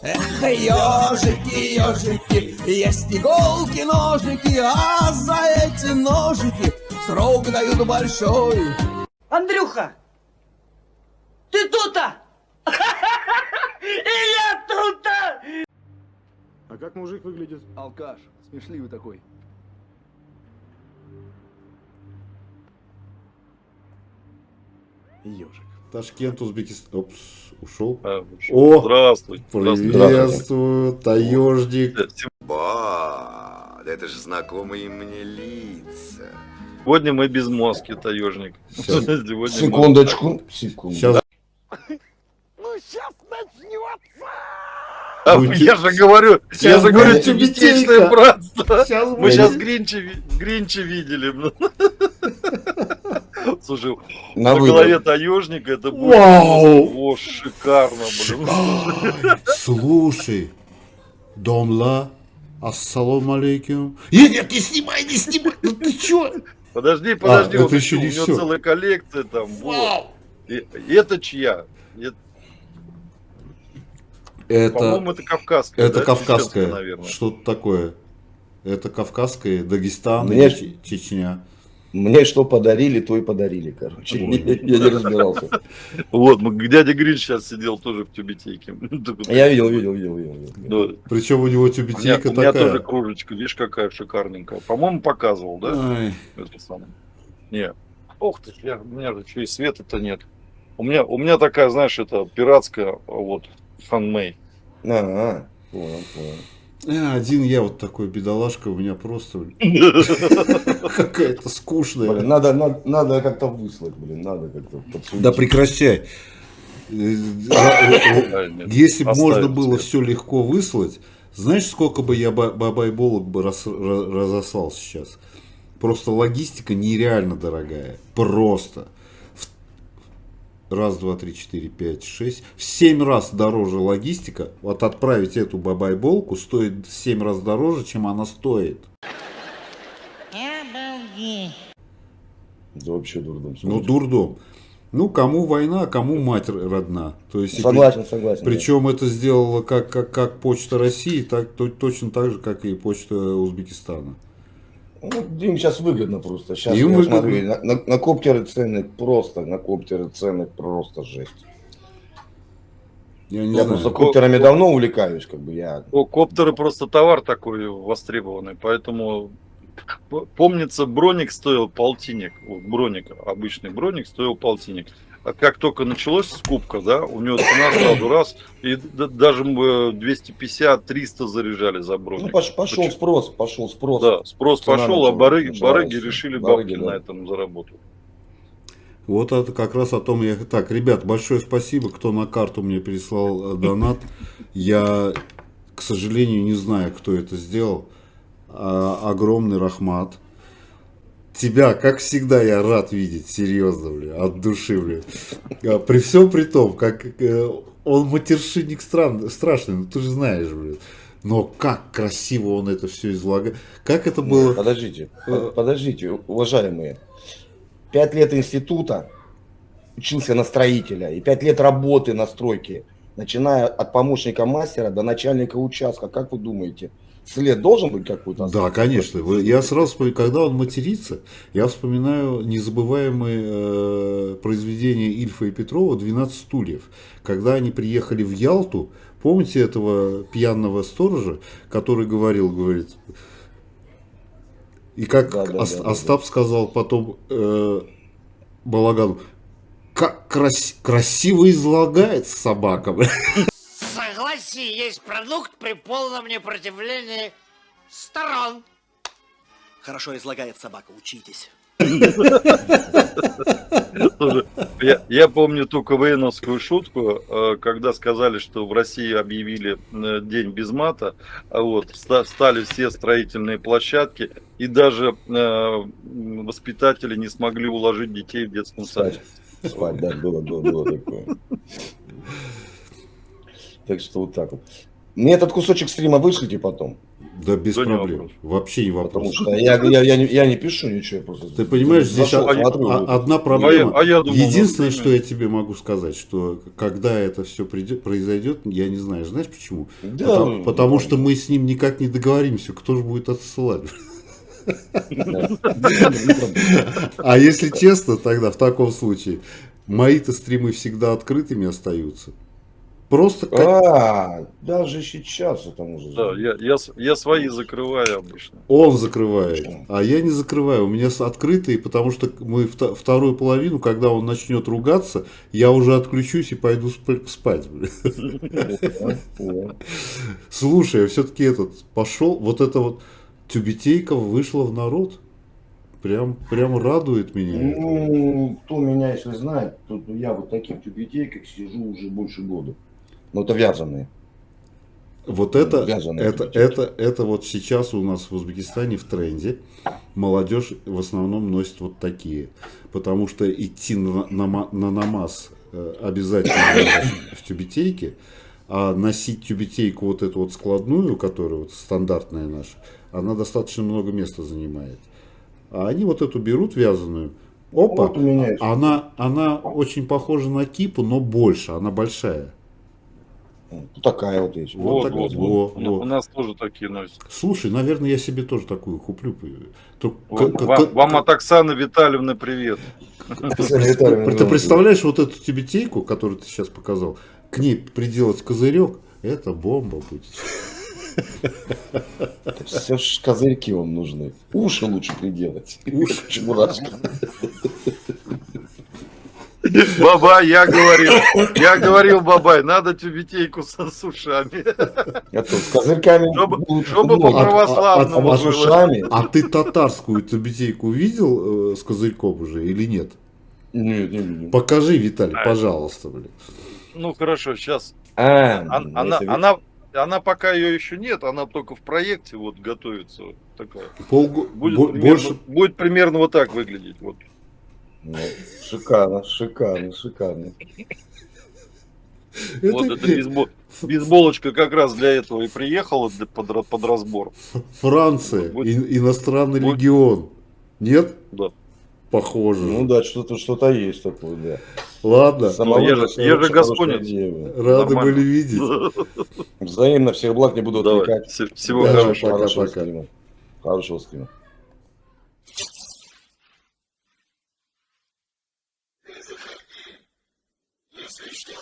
Эх, ежики, ежики, есть иголки, ножики, а за эти ножики срок дают большой. Андрюха, ты тут-то? И я тут-то! А как мужик выглядит? Алкаш, смешливый такой. Ежик. Ташкент, Узбекистан. Опс, ушел. О, О, здравствуй. приветствую, таежник. Ба, да это же знакомые мне лица. Сегодня мы без мозги, таежник. Сейчас. Сегодня Секундочку. Сейчас. Ну сейчас начнется! А, Ну, я же говорю, сейчас будет тюбетейное тюбетейка. братство. Сейчас Мы будет. сейчас Гринча видели. Слушай, На на выбор. голове таежника это будет Вау! о, шикарно, блин. Слушай, Домла, ассаламу алейкум. Нет, не снимай, не снимай. Ну ты чё? Подожди, это он еще у не него всё. целая коллекция там. Вот. Вау! И это чья? По-моему, это кавказская. Это да? кавказская. Чеченская, наверное. Что-то такое. Это кавказская, Дагестан, Мне- Чечня. Мне что подарили, то и подарили, короче. Ой. Я не разбирался. Вот, дядя Гринч сейчас сидел тоже в тюбетейке. Я видел. Да. Причем у него У тюбетейка меня тоже такая. кружечка, видишь, какая шикарненькая. По-моему, показывал, да? Ай, Это самое. Не. Ох ты, у меня же еще и света-то нет. У меня такая, знаешь, это пиратская, вот, handmade. Понял. один я вот такой бедолашка, у меня просто какая-то скучная. Блин, надо как-то выслать, надо как-то подсудить. Да прекращай. Если бы можно было все легко выслать, знаешь, сколько бы я бабайболок бы разослал сейчас? Просто логистика нереально дорогая. Просто. Раз, два, три, четыре, пять, шесть. В 7 раз дороже логистика. Вот отправить эту бабайболку стоит в 7 раз дороже, чем она стоит. Да вообще дурдом. Ну, дурдом. Ну, кому война, а кому мать родна. То есть, Согласен. Причем это сделала как Почта России, точно так же, как и Почта Узбекистана. Ну, им сейчас выгодно просто. Сейчас Им я выгодно. смотрю, на коптеры цены просто жесть. Я не Я знаю. просто коптерами давно увлекаюсь, как бы я. Коптеры просто товар такой востребованный, поэтому помнится, броник стоил полтинник. Вот броник, обычный броник стоил полтинник. А как только началась скупка, да, у него цена сразу раз, и даже 250-300 заряжали за броник. Ну, пошел спрос. Да, спрос Цена пошел, а барыги началась. решили Барыги, бабки да. на этом заработать. Вот это как раз о том я... Так, ребят, большое спасибо, кто на карту мне прислал донат. Я, к сожалению, не знаю, кто это сделал. Огромный рахмат. Тебя, как всегда, я рад видеть, серьезно, бля, от души, бля. При всем при том, как он матершинник страшный, ну ты же знаешь, бля. Но как красиво он это все излагает. Как это было... Подождите, уважаемые. 5 лет института учился на строителя и 5 лет работы на стройке, начиная от помощника мастера до начальника участка. Как вы думаете, след должен быть какой-то? Да, конечно. Я сразу вспоминаю, когда он матерится, я вспоминаю незабываемые произведения Ильфа и Петрова «12 стульев». Когда они приехали в Ялту, помните этого пьяного сторожа, который говорит, и как Остап сказал потом Балагану, как красиво излагает собака. Согласие есть продукт при полном непротивлении сторон. Хорошо излагает собака, учитесь. Слушай, я помню ту КВНовскую шутку, когда сказали, что в России объявили день без мата, вот, стали все строительные площадки, и даже воспитатели не смогли уложить детей в детском саде. Спать, да, было такое. Так что вот так вот. Мне этот кусочек стрима вышлите потом. Да без Да не проблем. вопрос. Вообще не Потому вопрос. что я не пишу ничего, я просто... Ты понимаешь, здесь зашел, смотрю, одна проблема. я думал, Единственное, ну, что я тебе могу сказать, что когда это все произойдет, я не знаю. Знаешь почему? Да, Потому что мы с ним никак не договоримся, кто же будет отсылать. А если честно, тогда в таком случае мои-то стримы всегда открытыми остаются. Просто даже сейчас это может Да, я свои закрываю обычно. он закрывает, а я не закрываю. У меня открытые, потому что мы вторую половину, когда он начнет ругаться, я уже отключусь и пойду спать. Слушай, все-таки пошел, вот это вот тюбетейка вышла в народ. Прям радует меня. Ну, кто меня, если знает, то я вот таких тюбетейках сижу уже больше года. Ну, это вязаные. Вот это Вязаные тюбетейки. это вот сейчас у нас в Узбекистане в тренде. Молодежь в основном носит вот такие. Потому что идти на намаз обязательно в тюбетейке, а носить тюбетейку вот эту вот складную, которая вот стандартная наша, она достаточно много места занимает. А они вот эту берут вязаную. Опа, Вот у меня есть. она очень похожа на кипу, но больше, она большая. Такая вот есть. Вот Вот, так вот, вот. У нас тоже такие носят. Слушай, наверное, я себе тоже такую куплю. Вам от Оксаны Витальевны привет. Ты представляешь вот эту тюбетейку, которую ты сейчас показал, к ней приделать козырек, это бомба будет. Все ж козырьки вам нужны. Уши лучше приделать. Уши чебурашка. Бабай, я говорил, Бабай, надо тюбетейку с ушами. Это с козырьками. Чтобы по-православному А с ушами? А ты татарскую тюбетейку видел с козырьком уже или нет? Нет, не видел. Покажи, Виталий, пожалуйста, блин. Ну хорошо, сейчас. Она пока ее еще нет, она только в проекте вот готовится. Вот такая. Будет примерно вот так выглядеть. Вот. Ну, шикарно, шикарно, шикарно. Вот эта бейсболочка как раз для этого и приехала под разбор. Франция, иностранный легион. Нет? Да. Похоже. Ну да, что-то есть такое, да. Ладно. Я же Гасконец. Рады были видеть. Взаимно, всех благ, не буду отвлекать. Всего хорошего. Хорошего Пока-пока. стрима. Хорошего стрима. Если что,